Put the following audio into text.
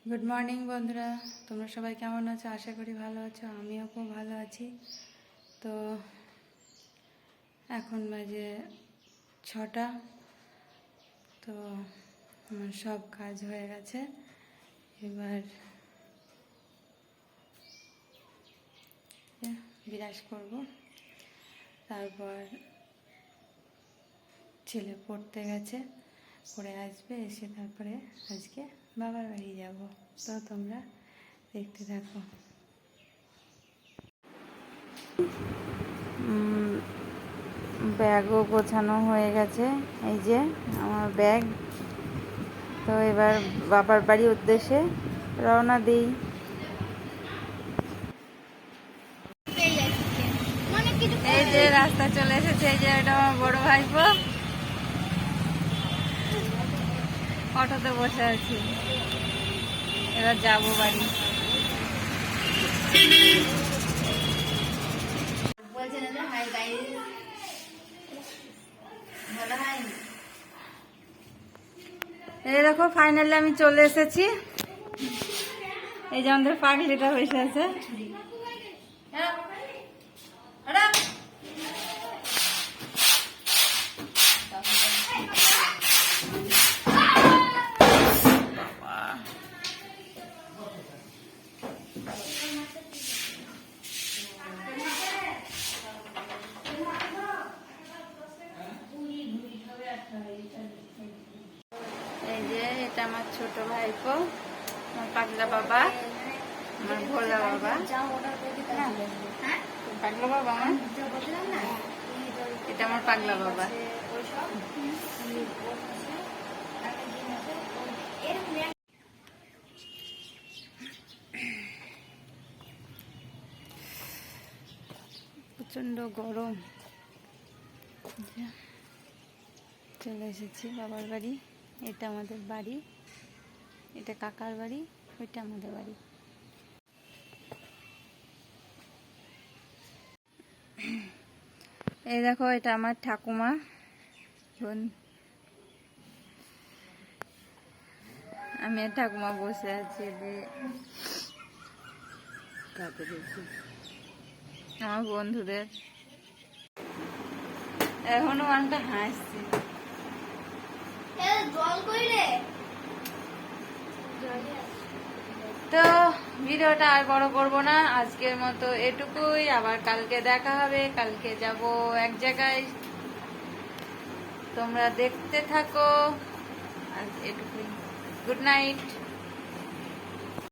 Good morning বন্ধুরা, তোমরা সবাই কেমন আছো? আশা করি ভালো আছো। আমিও খুব ভালো আছি। তো এখন বাজে 6টা। তো আমার সব কাজ হয়ে গেছে। এবার বিরাজ করব, তারপর ছেলে পড়তে গেছে, পড়ে আসবে, এসে তারপরে আজকে বাবার বাড়ি যাব। তো তোমরা দেখতে থাকো। ব্যাগও গোছানো হয়ে গেছে, এই যে আমার ব্যাগ। তো এবার বাবার বাড়ির উদ্দেশ্যে রওনা দিই। এই যে রাস্তা চলে এসেছে, এই যে এটা আমার বড় ভাইপো, অটোতে বসে আছি। এবার যাবো বাড়ি। এই দেখো, ফাইনালি আমি চলে এসেছি। এই যে আমাদের পাগলিটা বসে আছে। এই যে এটা আমার ছোট ভাইপো, আমার পাগলা বাবা, আমার ভোলা বাবা। পাগলা বাবা আমার, এটা আমার পাগলা বাবা। প্রচন্ড গরম। চলে এসেছি বাবার বাড়ি। এটা আমাদের বাড়ি, এটা কাকার বাড়ি, ওইটা আমাদের বাড়ি। এই দেখো, এটা আমার ঠাকুমা। আমি আর ঠাকুমা বসে আছি। আমার বন্ধুদের এখনো মানটা হাসছে। তো ভিডিওটা আর বড় করব না, আজকের মতো এটুকুই। আবার কালকে দেখা হবে। কালকে যাব এক জায়গায়, তোমরা দেখতে থাকো। আজ এটুকুই। Good night.